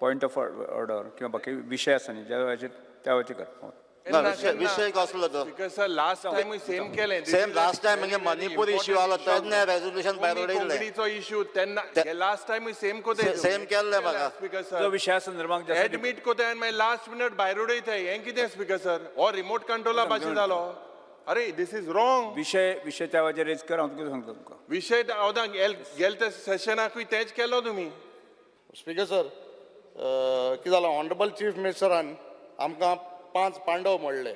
Point of order किंवा बाकी विषय आसा न्ही ज्या वेळाचेर त्या वेळाचेर कर. ना विषय कसलो तो Because sir, last time same केले. सेम लास्ट टाइम म्हणजे मणिपूर इश्यू आलो तेन्ना रेजोल्यूशन भायर उडयल्लें कोंकणीचो इश्यू तेन्ना लास्ट टाइम सेम कोते सेम केल्लें म्हाका स्पीकर जो सर विशया संदर्भात ज्या एडमिट कोते आनी मागीर लास्ट मिनट भायर उडयताय हें कितें स्पीकर सर हो रिमोट कंट्रोला भाशेन जालो अरे दिस इज रॉंग विषय त्या वेळाचेर रेज कर हांव तुका सांगता तुमकां. विषय हांव गेल त्या सेशनाकूय तेच केलो तुमी. स्पीकर सर कितें जालां ऑनरेबल चीफ मिनिस्टरान आमकां 5 पांडव म्हणले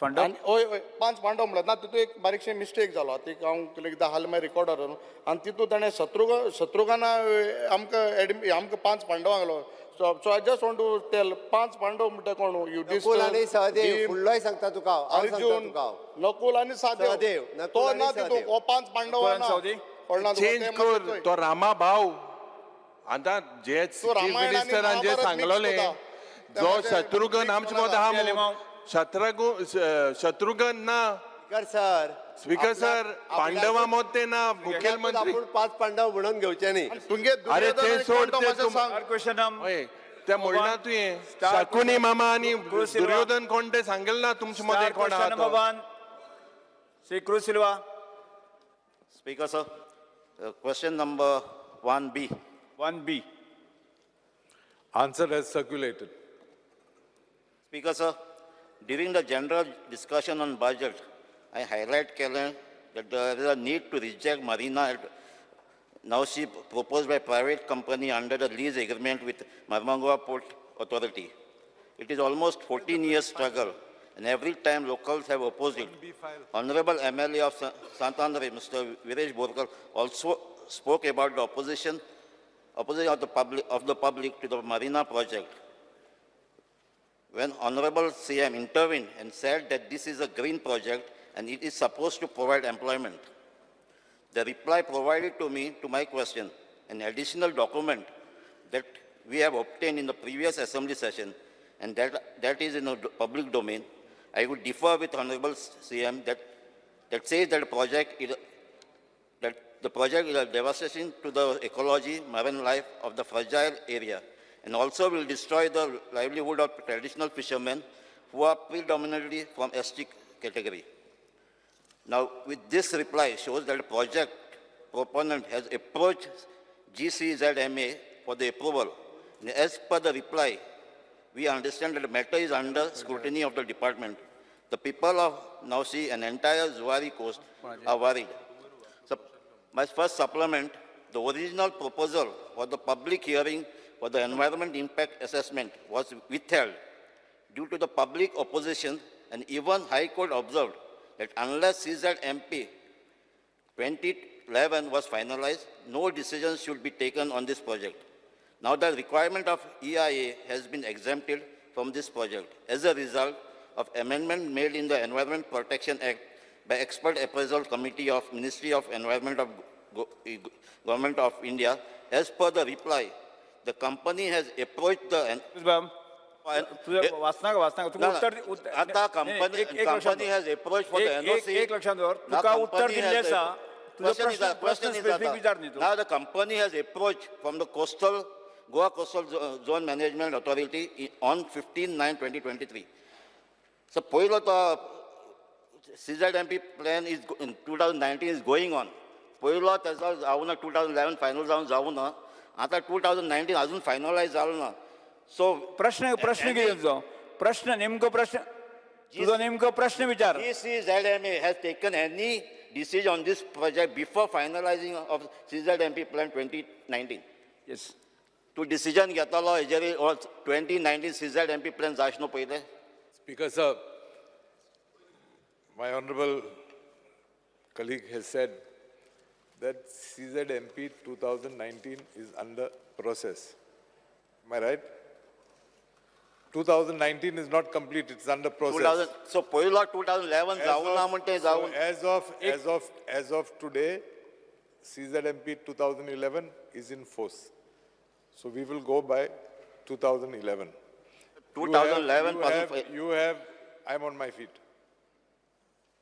पांडव आनी हय हय 5 पांडव म्हणले ना तितून एक बारीकशें मिस्टेक जालो ती हांव एकदां हाल मागीर रिकॉर्डर आनी तितून ताणें शत्रुघ्ना आमकां 5 पांडव सांगलो so I just want to tell 5 Pandav म्हणटा कोण नकुल आनी सहदेव फुडलोय सांगता तुका हांव सांगता अर्जुन तुका नकुल आनी सहदेव नकुल तो आनी ना सहदेव. तितून हो 5 पांडव नकुल आनी ना सहदेव? कळना तुका, चेंज ते कर मातशें तो रामा भाव आता जे चीफ तो रामायण आणि मिनिस्टरान जे महाभारत सांगलोले mix होता. जो त्यामध्ये शत्रुघ्न mix आमचे होता. मत हा शत्रुघ्न ना स्पीकर सर स्पीकर सर पांडवा मत ते ना मुख्यमंत्री आपूण 5 पांडव म्हणून घेवचे न्ही. तुमगे अरे ते दुर्योधन सोड कोण तो ते मातशें सांग. क्वेश्चन होय त्या म्हणला तुवें शकुनी मामा आणि दुर्योधन कोण ते सांगेल ना तुमचे मध्ये कोण आहा तो. Shri Cruz Silva. Speaker sir question number 1B 1B. Answer as circulated. Speaker sir, during the general discussion on budget, I highlight that there is a need to reject Marina at Nausi proposed by private company under the lease agreement with Marmangwa Port Authority. It is almost 14 years struggle, and every time locals have opposed it. Honorable MLA of Santandare, Mr. Viresh Borkar, also spoke about the opposition of the public to the Marina project. When Honorable CM intervened and said that this is a green project and it is supposed to provide employment, the reply provided to me to my question, an additional document that we have obtained in the previous assembly session and that is in the public domain, I would differ with Honorable CM that says that the project is a devastation to the ecology, marine life of the fragile area, and also will destroy the livelihood of traditional fishermen who are predominantly from ST category. Now, with this reply shows that the project proponent has approached GCZMA for the approval. And as per the reply, we understand that the matter is under scrutiny of the department. The people of Nausi and entire Zuari coast are worried. So, my first supplement, the original proposal for the public hearing for the environment impact assessment was withheld due to the public opposition, and even High Court observed that unless CZMP 2011 was finalized, no decision should be taken on this project. Now the requirement of EIA has been exempted from this project as a result of amendment made in the Environment Protection Act by Expert Appraisal Committee of Ministry of Environment of Government of India. As per the reply, the company has approached the company has approached for the NOC. Now the company has approached from the Goa Coastal Zone Management Authority on 15/9/2023. So, CZMP plan is in 2019 is going on. Poilo 2011 final जाऊन आता 2019 अजून finalize झालं ना. So प्रश्न किती तुझो प्रश्न नेमको प्रश्न तुझो नेमको प्रश्न विचार. GCZMA has taken any decision on this project before finalizing of CZMP plan 2019. Yes. To decision घेतलो हेजेर 2019 CZMP plan जायना पहिले. Speaker sir, my honorable colleague has said that CZMP 2019 is under process. Am I right? 2019 is not complete, it's under process. So, 2011 as of today, CZMP 2011 is in force. So we will go by 2011. 2011. I'm on my feet.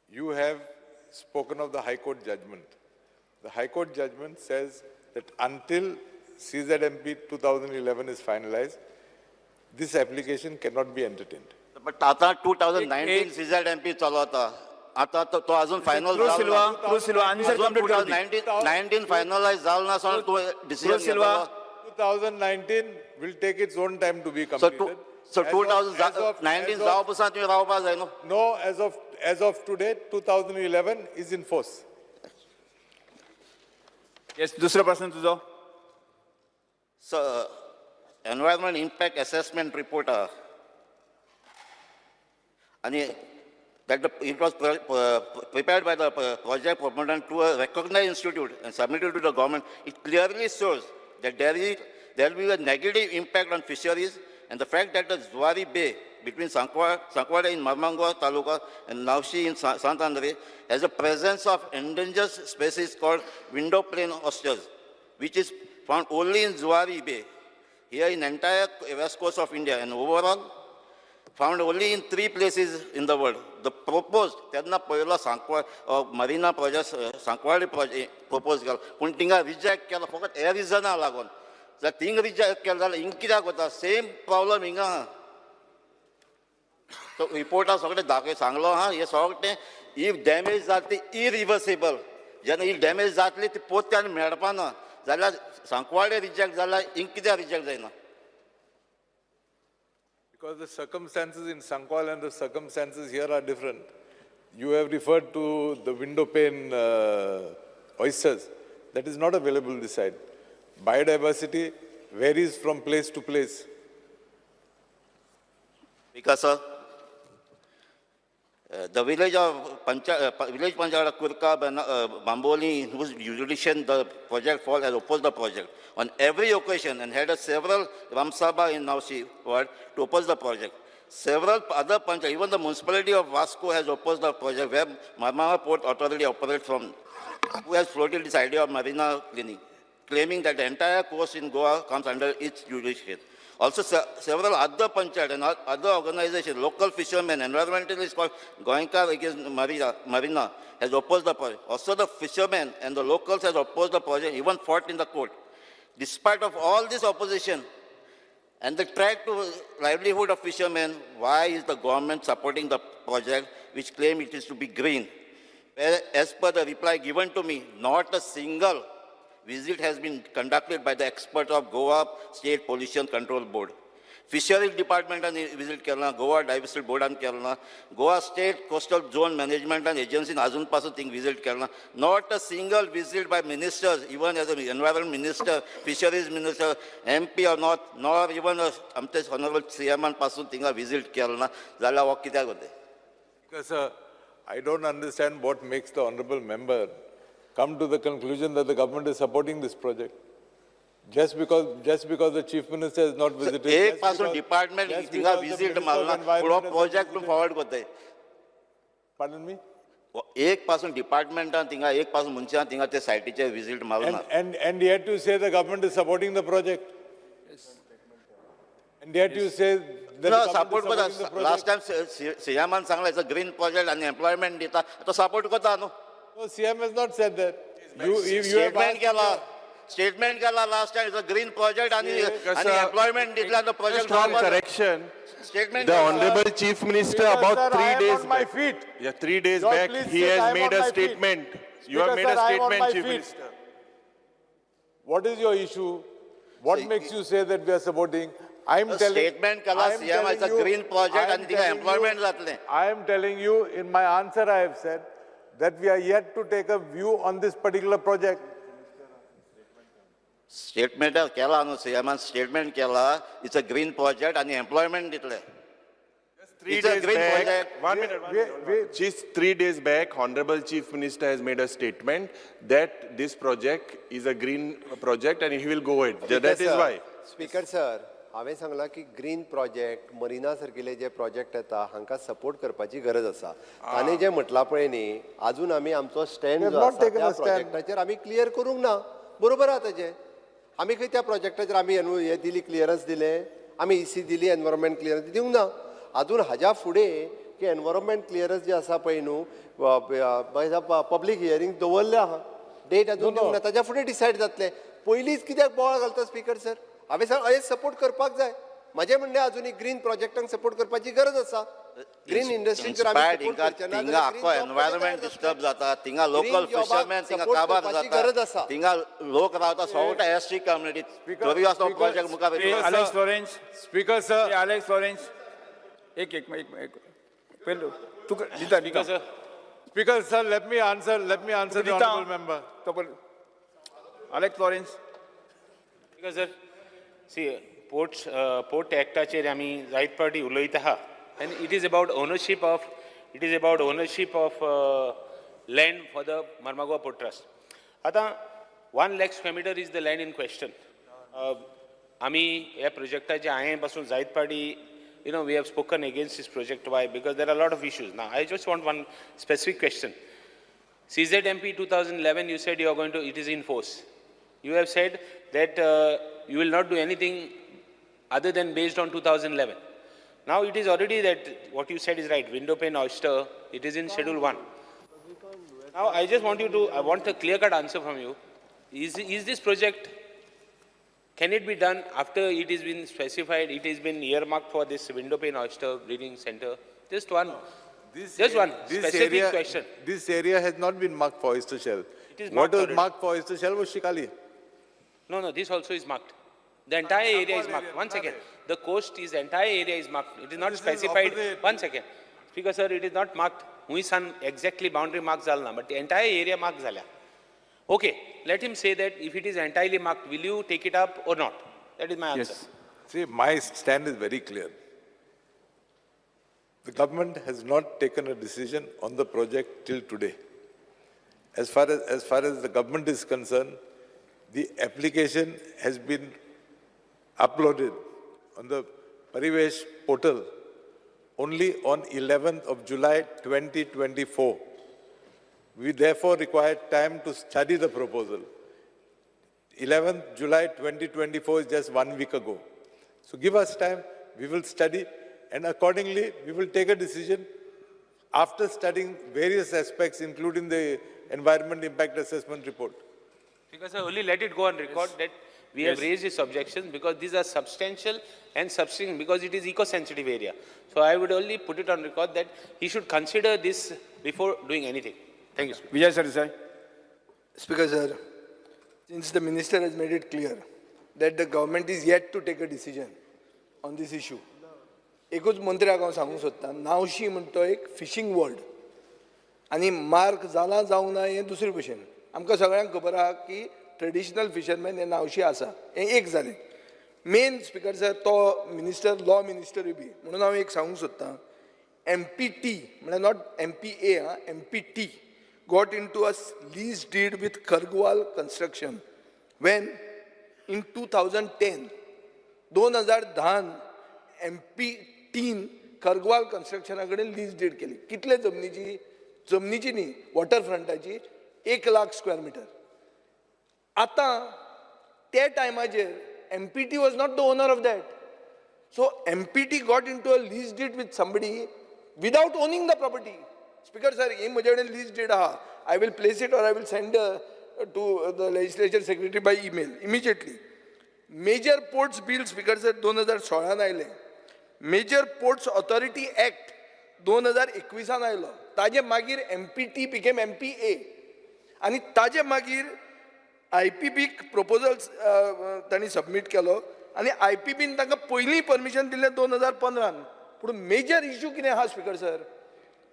You have spoken of the High Court judgment. The High Court judgment says that until CZMP 2011 is finalized, this application cannot be entertained. But आता 2019 एक- CZMP चालू आता आता तो अजून final crew सिल्वा answer complete करू दी. 19 finalise झालं ना सो तू crew decision Silva 2019 will take its own time to be so completed. So As of- 2019 जाऊ पासून तुम्ही रावपा जाय न्हू. No, as of today, 2011 is in force. Yes दुसरा प्रश्न तुझो. So, environment impact assessment report, and it was prepared by the project proponent to a recognized institute and submitted to the government. It clearly shows that there will be a negative impact on fisheries, and the fact that the Zuari Bay between Sankwada in Marmango Taluka and Naushi in Sant Andre has a presence of endangered species called window plane oysters, which is found only in Zuari Bay, here in entire west coast of India, and overall found only in 3 places in the world. The proposed, त्यांना पहिला Marina project, Sankwadi project proposed केला, पण तिंगा reject केला फक्त ह्या रिजना लागून. जर थिंग reject केला जाल्यार हिंग कित्याक वता? सेम प्रॉब्लम हिंगा आहा. तो रिपोर्टा सगळे दाखय सांगलो हा, हे सगळे इफ डॅमेज जाता ती इरिवर्सिबल. जेन्ना ही डॅमेज जातली ती पोत्यान मेळपाना जाल्यार सांकवाडे रिजेक्ट जाल्यार हिंग कित्याक रिजेक्ट जायना? Because the circumstances in Sankwal and the circumstances here are different. You have referred to the window pane oysters. That is not available this side. Biodiversity varies from place to place. Because the village of village Panchara Kurka, Bamboli, whose jurisdiction the project fall, has opposed the project on every occasion and had several Ramsabha in Naushi ward to oppose the project. Several other Panchayat, even the municipality of Vasco has opposed the project, where Marmara Port Authority operates from, who has floated this idea of marina cleaning, claiming that the entire coast in Goa comes under its jurisdiction. Also, several other panchayat and other organizations, local fishermen, environmentalists called Goenka against Marina, has opposed the project. Also, the fishermen and the locals has opposed the project, even fought in the court. Despite of all this opposition and the threat to livelihood of fishermen, why is the government supporting the project, which claim it is to be green? As per the reply given to me, not a single visit has been conducted by the experts of Goa State Pollution Control Board. Fisheries Department and visit Kerala, Goa Diversity Board and Kerala, Goa State Coastal Zone Management and Agency in Azun Pasu thing visit Kerala. Not a single visit by ministers, even as an environment minister, fisheries minister, MP or not, nor even a Honorable Chairman Pasu thing visit Kerala. Zala wakitya gote. Because I don't understand what makes the honorable member come to the conclusion that the government is supporting this project. Just because the chief minister has not visited. एक पासून department थिंगा visit मारला पुरो project to forward करते. Pardon me? एक पासून डिपार्टमेंटान थिंगा एक पासून मुंच्या थिंगा ते साइटीचे विजिट मारला. And yet you say the government is supporting the project. And yet you say that the government support is supporting the करता. project. लास्ट टाइम सीएमान सांगला इट्स अ ग्रीन प्रोजेक्ट आणि एम्प्लॉयमेंट दिता तो सपोर्ट करता न्हू. No, CM has not said that. You have statement asked- केला. Statement केला last time it's a green project आणि एम्प्लॉयमेंट दिला तो project Just one correction. Statement The Honorable Chief Minister about Sir, I 3 am days on my back. feet. Yeah, 3 days Just back, please he sit, I has am made on a my feet. statement. You Speaker, have made a sir, I am on statement, my Chief feet. Minister. What is your issue? What makes you say that we are supporting? I am telling. Statement केला I am CM telling it's a you- green project I am आणि थिंगा telling employment you- जातले. I am telling you, in my answer I have said that we are yet to take a view on this particular project. Statement केला न्हू सीएमान statement केला it's a green project आणि employment दितले. 3 It's a days green back, project. one minute. Just 3 days back, Honorable Chief Minister has made a statement that this project is a green project and he will go ahead. That is why. Speaker sir, हांवें सांगलां की green project marina सारकिले जे project येता हांकां support करपाची गरज आसा. ताणें जें म्हटलां पळय न्ही, आजून आमी आमचो स्टँड We have जो not आसा taken त्या a stand. प्रोजेक्टाचेर आमी क्लियर करूंक ना. बरोबर आहा तेजें. आमी खंय त्या प्रोजेक्टाचेर आमी हे दिली क्लियरन्स दिलें, आमी इसी दिली एनवायरमेंट क्लियरन्स दिवंक ना. आजून हाज्या फुडें की एनवायरमेंट क्लियरन्स जे आसा पळय न्हू, पब्लीक हियरींग दवरलें आहा. डेट आजून दिवंक ना, ताज्या फुडें डिसायड जातलें. पयलींच कित्याक बोवाळ घालता स्पीकर सर? हांवें सपोर्ट करपाक जाय. म्हजें म्हणणें आजुनी ग्रीन प्रोजेक्टांक सपोर्ट करपाची गरज आसा. ग्रीन इंडस्ट्रीक जर आमी Inspired, support थिंगा करचे ना थिंगा जाल्यार आख्खो green job एनवायरमेंट कशें डिस्टर्ब तयार जाता, थिंगा Green लोकल job-आक फिशरमॅन थिंगा support काबार करपाची जाता, गरज आसा. थिंगा लोक रावता सगळो एसटी कम्युनिटी तरी असो प्रोजेक्ट मुखार ए, वयता. Alex Lawrence Speaker, sir. ए, अलेक्स लॉरेन्स एक एक एक पयलो तुका दिता दिता Speaker, sir, let me answer the दिता honorable member. तो पळय. Alex Lawrence Because sir, see, port actaचेर आमी जायत फावटी उलयता आहा, and it is about ownership of land for the Marmagua Port Trust. आता 1 lakh square meter is the land in question. आमी ह्या प्रोजेक्टाचे हांवें पासून जायत फावटी we have spoken against this project. Why? Because there are a lot of issues. Now, I just want one specific question. CZMP 2011, you said you are going to, it is in force. You have said that you will not do anything other than based on 2011. Now it is already that what you said is right. Window pane oyster, it is in Schedule 1. Now I just want I want a clear-cut answer from you. Is this project, can it be done after it has been specified, it has been earmarked for this window pane oyster breeding center? Just one specific question. This area has not been marked for oyster shell. It is What marked was already. marked for oyster shell was Shikali. No, this also is marked. The entire area is marked. One second. The coast is, entire area is marked. It is not This is specified. opposite. One second. Speaker sir, it is not marked. Muisan exactly boundary mark zalna, but the entire area marked zalya. Okay, let him say that if it is entirely marked, will you take it up or not? That is my answer. Yes. See, my stand is very clear. The government has not taken a decision on the project till today. As far as the government is concerned, the application has been uploaded on the Parivesh portal only on 11th of July 2024. We therefore require time to study the proposal. 11th July 2024 is just 1 week ago. So give us time, we will study, and accordingly we will take a decision after studying various aspects, including the environment impact assessment report. Because sir, only let it go on record that we have raised these objections because these are substantial and substantial because it is eco-sensitive area. So I would only put it on record that he should consider this before doing anything. Thank you, sir. Vijay Sardesai Speaker sir, since the minister has made it clear that the government is yet to take a decision on this issue, एकूच मंत्र्याक हांव सांगूंक सोदतां, नावशी म्हणटा एक fishing world आनी mark जाला जावं ना हें दुसरे भशेन. आमकां सगळ्यांक खबर आहा की ट्रेडिशनल फिशरमॅन हे नावशी आसा, हें एक जालें. मेन स्पिकर सर तो मिनिस्टर, लॉ मिनिस्टरूय बी, म्हणून हांव एक सांगूंक सोदतां, MPT म्हळ्यार not MPA, MPT got into a lease deed with Kargwal Construction when in 2010, 2010 MPTन Kargwal Construction कडेन लीज डीड केली. कितले जमनीची न्ही, वॉटरफ्रंटाची 1 लाख स्क्वेअर मीटर. आतां त्या टायमाचेर MPT was not the owner of that. So MPT got into a lease deed with somebody without owning the property. Speaker sir, ये मुझे lease deed aha. I will place it or I will send to the legislature secretary by email immediately. Major Ports Bill, Speaker sir, 2016 आयले. Major Ports Authority Act 2021 आयलो. ताजे मागीर MPT became MPA. आणि ताजे मागीर IPB proposals तांणी submit केलो आनी IPBन तांकां पयलीं परमिशन दिलें 2015. पूण मेजर इश्यू कितें आहा स्पिकर सर,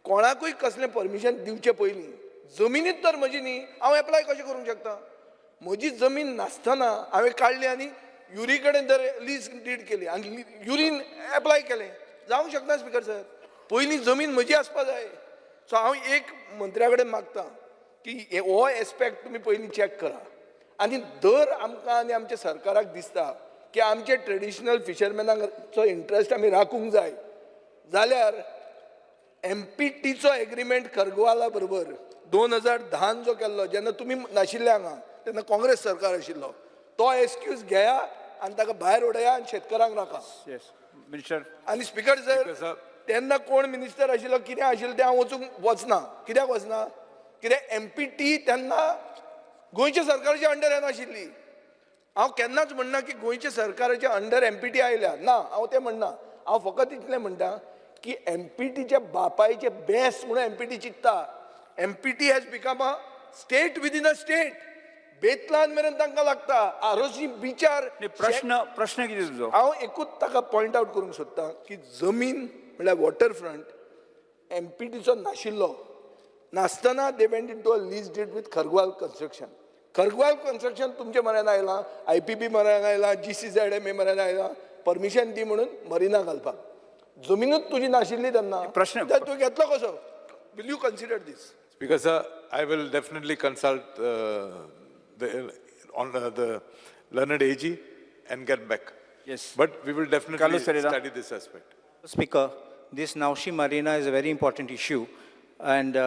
कोणाकूय कसलें परमिशन दिवचे पयलीं जमिनीत तर म्हजी न्ही, हांव एप्लाय कशें करूंक शकता? म्हजी जमीन नासतना हांवें काडली आनी युरी कडेन तर लीज डीड केली आनी युरीन एप्लाय केलें. जावंक शकना स्पिकर सर, पयलीं जमीन म्हजी आसपा जाय. सो हांव एक मंत्र्या कडेन मागतां की हो एस्पेक्ट तुमी पयलीं चॅक करा. आनी दर आमकां आनी आमच्या सरकाराक दिसता की आमचे ट्रेडिशनल फिशरमॅनांचो इंट्रस्ट आमी राखूंक जाय जाल्यार MPTचो एग्रीमेंट करगवाला बरोबर 2010 जो केल्लो, जेन्ना तुमी नाशिल्ले हांगा तेन्ना काँग्रेस सरकार आशिल्लो, तो एक्सक्यूज घेया आनी ताका भायर उडया आनी शेतकारांक नाका. यस मिनिस्टर आनी स्पिकर सर, तेन्ना कोण मिनिस्टर आशिल्लो, कितें आशिल्लें तें हांव वचूंक वचना. कित्याक वचना? कित्याक MPT तेन्ना गोंयच्या सरकाराच्या अंडर येनाशिल्ली. हांव केन्नाच म्हणना की गोंयच्या सरकाराच्या अंडर MPT आयल्या ना, हांव तें म्हणना. हांव फकत इतलें म्हणटा की MPTच्या बापायचे बेस म्हणून MPT चिंतता. MPT has become a state within a state. बेतलान मेरेन तांकां लागता. आरोसी बिचार प्रश्न कितें तुजो? हांव एकूच ताका पॉयंट आवट करूंक सोदतां की जमीन म्हणल्यार वॉटर फ्रंट MPTचो नाशिल्लो. नासतना they went in to a lease deed with Khargwal construction. Khargwal construction तुमचे म्हऱ्यान आयलां, IPP म्हऱ्यान आयलां, GCZMA म्हऱ्यान आयलां, परमिशन दी म्हणून मरिना घालपाक. जमीनूच तुजी नाशिल्ली तेन्ना प्रश्न- तर तूं घेतलो कसो? Will you consider this? Speaker, sir, I will definitely consult the learned AG and get back. Yes. But we will definitely Carlos Ferreira. study this aspect. Speaker, this Naushi Marina is a very important issue, and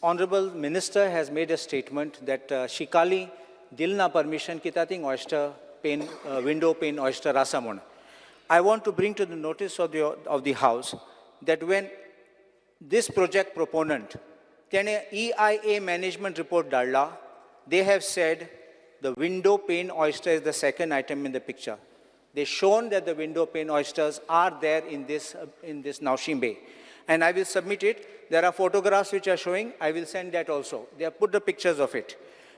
Honorable Minister has made a statement that Shikali Dilna permission kitating oyster pane, window pane oyster rasamon. I want to bring to the notice of the House that when this project proponent, tene EIA management report dalla, they have said the window pane oyster is the second item in the picture. They've shown that the window pane oysters are there in this Naushim Bay. And I will submit it. There are photographs which are showing. I will send that also. They have put the pictures of it.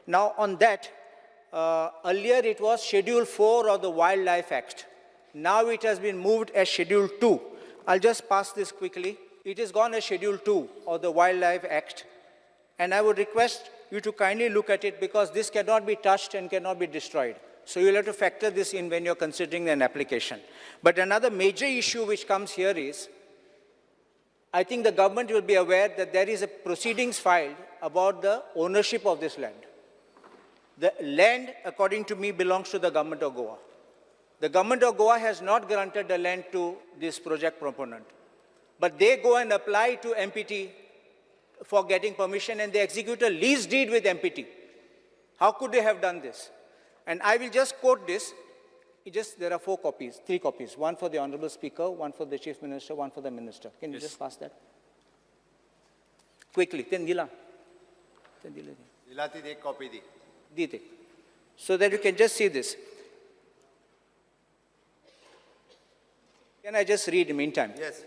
Now on that, earlier it was Schedule 4 of the Wildlife Act. Now it has been moved as Schedule 2. I'll just pass this quickly. It is gone as Schedule 2 of the Wildlife Act. And I would request you to kindly look at it because this cannot be touched and cannot be destroyed. So you'll have to factor this in when you're considering an application. But another major issue which comes here is, I think the government will be aware that there is a proceedings filed about the ownership of this land. The land, according to me, belongs to the government of Goa. The government of Goa has not granted the land to this project proponent. But they go and apply to MPT for getting permission and they execute a lease deed with MPT. How could they have done this? And I will just quote this. There are 3 copies. One for the Honorable Speaker, one for the Chief Minister, one for the Minister. Can you just pass that? Quickly. So that you can just see this. Can I just read in the meantime? Yes.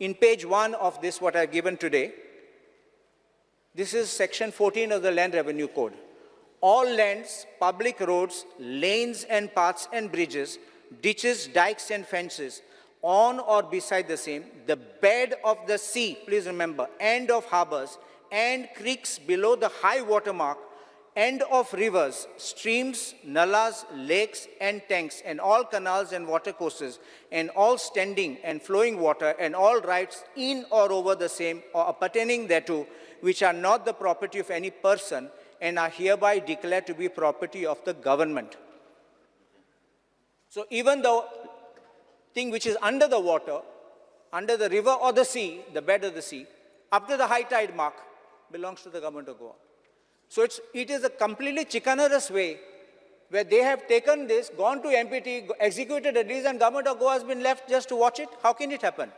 In page 1 of this, what I've given today, this is section 14 of the Land Revenue Code. All lands, public roads, lanes and paths and bridges, ditches, dikes and fences, on or beside the same, the bed of the sea, please remember, end of harbors, and creeks below the high water mark, end of rivers, streams, nalas, lakes and tanks, and all canals and water courses, and all standing and flowing water, and all rights in or over the same or appertaining thereto, which are not the property of any person, and are hereby declared to be property of the government. So even the thing which is under the water, under the river or the sea, the bed of the sea, up to the high tide mark, belongs to the government of Goa. So it is a completely chicanerous way where they have taken this, gone to MPT, executed a lease, and government of Goa has been left just to watch it. How can it happen?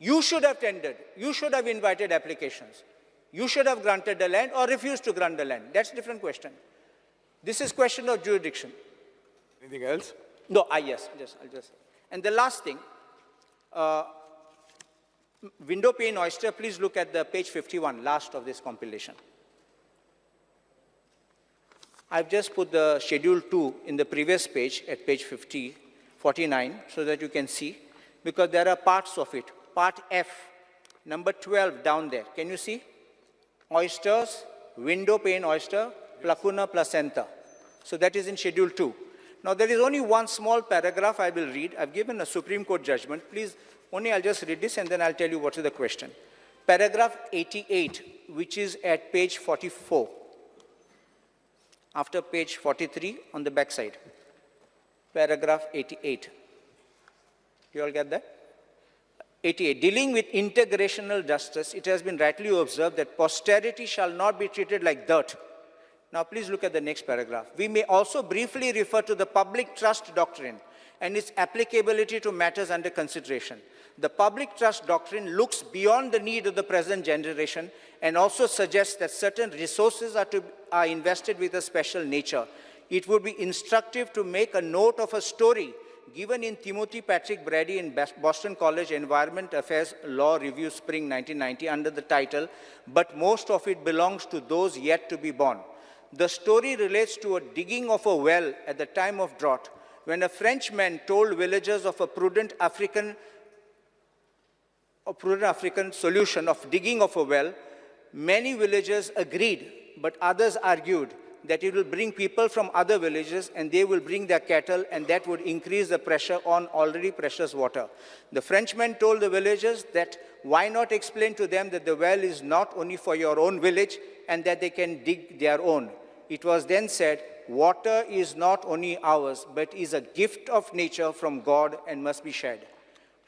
You should have tendered. You should have invited applications. You should have granted the land or refused to grant the land. That's a different question. This is question of jurisdiction. Anything else? No, yes, I'll just. And the last thing, window pane oyster, please look at the page 51, last of this compilation. I've just put the schedule 2 in the previous page at page 49 so that you can see, because there are parts of it. Part F, number 12 down there. Can you see? Oysters, window pane oyster, placuna placenta. So that is in schedule 2. Now there is only one small paragraph I will read. I've given a Supreme Court judgment. Please, I'll just read this and then I'll tell you what is the question. Paragraph 88, which is at page 44. After page 43 on the back side. Paragraph 88. You all get that? 88. Dealing with integrational justice, it has been rightly observed that posterity shall not be treated like dirt. Now please look at the next paragraph. We may also briefly refer to the public trust doctrine and its applicability to matters under consideration. The public trust doctrine looks beyond the need of the present generation and also suggests that certain resources are invested with a special nature. it would be instructive to make a note of a story given in Timothy Patrick Brady in Boston College Environment Affairs Law Review Spring 1990 under the title, "But Most of It Belongs to Those Yet to Be Born." The story relates to a digging of a well at the time of drought, when a Frenchman told villagers of a prudent African solution of digging of a well. Many villagers agreed, but others argued that it will bring people from other villages and they will bring their cattle, and that would increase the pressure on already precious water. The Frenchman told the villagers that why not explain to them that the well is not only for your own village and that they can dig their own. It was then said, water is not only ours, but is a gift of nature from God and must be shared.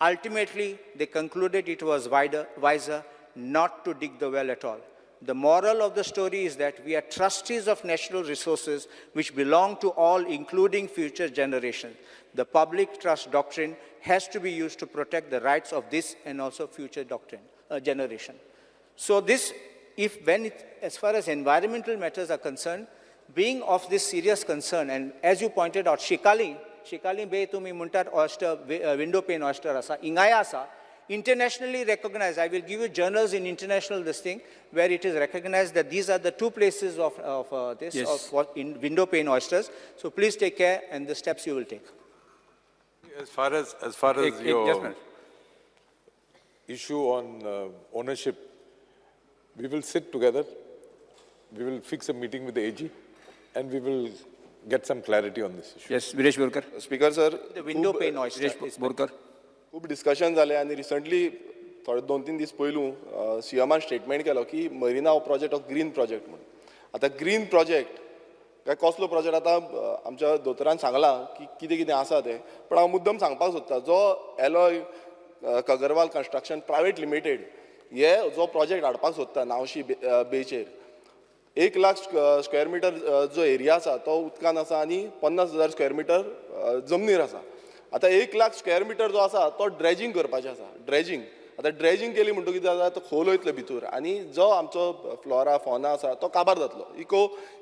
Ultimately, they concluded it was wiser not to dig the well at all. The moral of the story is that we are trustees of national resources which belong to all, including future generations. The public trust doctrine has to be used to protect the rights of this and also future generation. So this, as far as environmental matters are concerned, being of this serious concern, and as you pointed out, Shikali Bay tumi muntar oyster, window pane oyster asa, ingaya asa, internationally recognized. I will give you journals in international this thing, where it is recognized that these are the two places of in window pane oysters. So please take care and the steps you will take. As far as your issue on ownership, we will sit together, we will fix a meeting with the AG, and we will get some clarity on this issue. Yes, Viresh Borkar. Speaker sir The window pane oyster. Viresh Borkar. खूब discussion जालें आनी recently थोडे 2-3 दीस पयलू सीएमान statement केलो की marina हो project of green project म्हणून. आतां green project काय कसलो प्रोजेक्ट आतां आमच्या दोतोरान सांगलां की कितें कितें आसा तें, पण हांव मुद्दम सांगपाक सोदतां जो एलॉय कगरवाल कन्स्ट्रक्शन प्रायवेट लिमिटेड हे जो प्रोजेक्ट हाडपाक सोदता नावशी बेचेर 1 लाख स्क्वेअर मिटर जो एरिया आसा तो उदकान आसा आनी 50,000 स्क्वेअर मिटर जमनीर आसा. आतां 1 लाख स्क्वेअर मिटर जो आसा तो ड्रेजिंग करपाचें आसा. आतां ड्रेजिंग केली म्हणटकीर कितें जाता, तो खोल वयतलो भितर आनी जो आमचो फ्लोरा फॉना आसा तो काबार जातलो.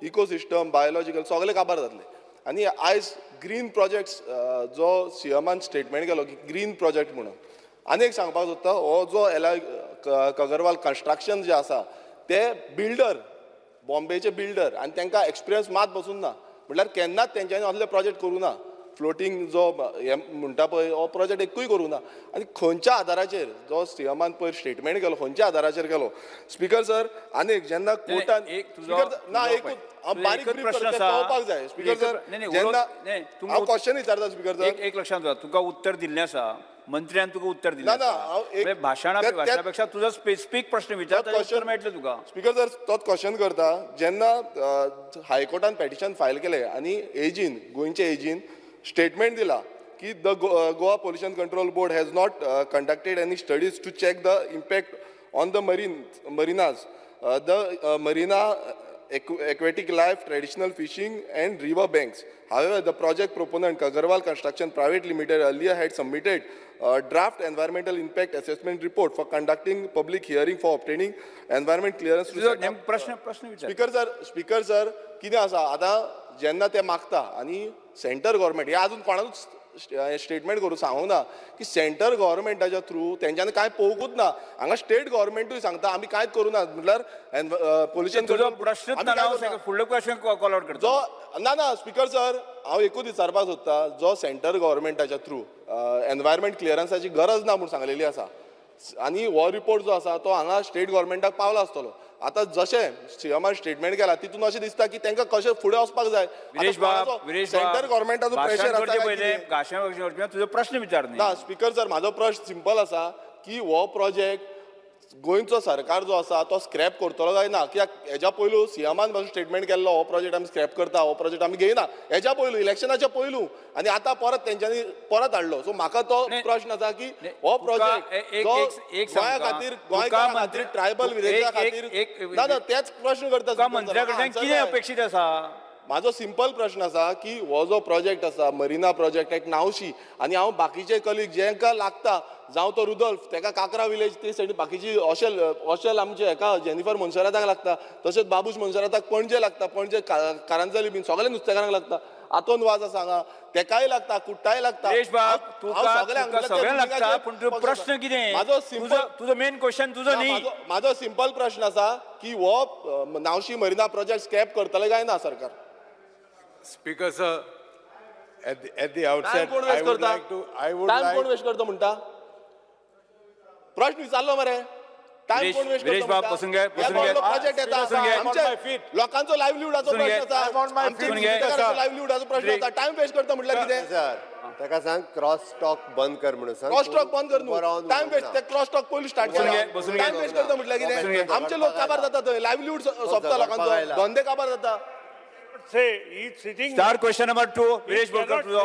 इकोसिस्टम बायोलॉजिकल सगळे काबार जातले. आनी आयज ग्रीन प्रोजेक्ट्स जो सीएमान स्टेटमेंट केलो की ग्रीन प्रोजेक्ट म्हणून, आनी एक सांगपाक सोदता, हो जो एलॉय कगरवाल कन्स्ट्रक्शन जे आसा ते बिल्डर बॉम्बेचे बिल्डर आनी तांकां एक्सपिरियन्स मात बसून ना, म्हटल्यार केन्नाच तेंच्यांनी असले प्रोजेक्ट करूं ना. फ्लोटींग जो हे म्हणटा पळय हो प्रोजेक्ट एकूय करूं ना. आनी खंयच्या आदाराचेर जो सीएमान पयर स्टेटमेंट केलो खंयच्या आदाराचेर केलो. स्पीकर सर आनी एक जेन्ना कोर्टान ना एकूच हांव बारीक ब्रीफ करता कळपाक जाय. स्पीकर सर जेन्ना हांव क्वेश्चन विचारता स्पीकर सर, एक लक्षात घे, तुका उत्तर दिल्लें आसा, मंत्र्यान तुका उत्तर दिल्लें ना, आसा. हांव एक- भाशणापेक्षा तुजो स्पेसिफीक प्रश्न विचार, ताचें उत्तर मेळटलें तुका. स्पीकर सर तोच क्वेश्चन करता. जेन्ना हायकोर्टान पेटिशन फायल केलें आनी एजीन गोंयचे एजीन स्टेटमेंट दिला की the Goa pollution control board has not conducted any studies to check the impact on the marinas, the marina aquatic life, traditional fishing and river banks. However, the project proponent Kagarwal Construction Private Limited earlier had submitted a draft environmental impact assessment report for conducting public hearing for obtaining environment clearance. प्रश्न विचार. Speaker sir कितें आसा आतां जेन्ना ते मागता आनी centre government हे अजून कोणाकूच स्टेटमेंट करूं सांगूंक ना की सेंटर गव्हर्मेंटाच्या थ्रू तेंच्यांनी कांय पळोवंकूच ना. हांगा स्टेट गव्हर्मेंटूय सांगता आमी कांयच करूं ना, म्हटल्यार पोल्युशन प्रश्न फुडलो क्वेश्चन कॉल आउट करता. जो ना स्पीकर सर हांव एकूच विचारपाक सोदता, जो सेंटर गव्हर्मेंटाच्या थ्रू एनवायरमेंट क्लियरन्साची गरज ना म्हूण सांगलेली आसा आनी हो रिपोर्ट जो आसा तो हांगा स्टेट गव्हर्मेंटाक पावलो आसतलो. आतां जशें सीएमान स्टेटमेंट केला तितून अशें दिसता की तांकां कशें फुडें वचपाक जाय. सेंटर गव्हर्मेंटाचो प्रेशर तुजो प्रश्न विचार. ना स्पीकर सर म्हाजो प्रश्न सिंपल आसा की हो प्रोजेक्ट गोंयचो सरकार जो आसा तो स्क्रॅप करतलो काय ना, कित्याक हेज्या पयलू सीएमान पासून स्टेटमेंट केल्लो हो प्रोजेक्ट आमी स्क्रॅप करता, हो प्रोजेक्ट आमी घेयना, हेज्या पयलू इलेक्शनाच्या पयलू आनी आतां परत तेंच्यांनी परत हाडलो. सो म्हाका तो प्रश्न आसा की हो प्रोजेक्ट गोंया खातीर गोंयकारा खातीर ट्रायबल विलेजा खातीर ना तेच प्रश्न करता. मंत्र्या कडल्यान कितें अपेक्षीत आसा? म्हाजो सिंपल प्रश्न आसा की हो जो प्रोजेक्ट आसा मरिना प्रोजेक्ट एक नावशी आनी हांव बाकीचे कलीग जेंका लागता जावं तो रुदोल्फ तेका काकरा विलेज ती सायडी बाकीची ऑशेल आमचे हेका जेनिफर मोन्सेराताक लागता तशेंच बाबूश मोन्सेराताक पणजे लागता पणजे कारंजली बीन सगळ्या नुस्तेकारांक लागता आतोन वाज आसा हांगा तेकाय लागता कुट्टाय लागता सुरेश बाब हांव तुका सगळ्यांक तुका सगळ्यांक लागता भुमिकाचेर पूण तुजो प्रश्न कितें म्हाजो सिंपल तुजो मेन क्वेश्चन तुजो न्ही म्हाजो सिंपल प्रश्न आसा की हो नावशी मरिना प्रोजेक्ट स्कॅप करतले काय ना सरकार Speaker, sir, at the time outset, कोण I वेस्ट would करता like to, I would time कोण like, वेस्ट करता म्हणटा प्रश्न विचारलो मरे टाइम कोण वेस्ट विरेश बाब, बसून घे, बसून घे. प्रोजेक्ट येता बसून घे. आमचे लोकांचो लायव्हलीहुडाचो बसून घे. प्रश्न आसा बसून घे. लायव्हलीहुडाचो प्रश्न आसा टाइम वेस्ट करता म्हटल्यार कितें सर ताका सांग क्रॉस टॉक बंद कर म्हणून सांग क्रॉस टॉक बंद कर न्हू रावन टाइम वेस्ट ते क्रॉस टॉक पयलीं स्टार्ट बसून केला घे, बसून घे. टाइम वेस्ट करता म्हटल्यार बसून कितें घे. आमचे लोक काबार जाता थंय लायव्हलीहूड सोंपता लोकांचो धंदे काबार जाता star question number 2 Viresh Borkar तुजो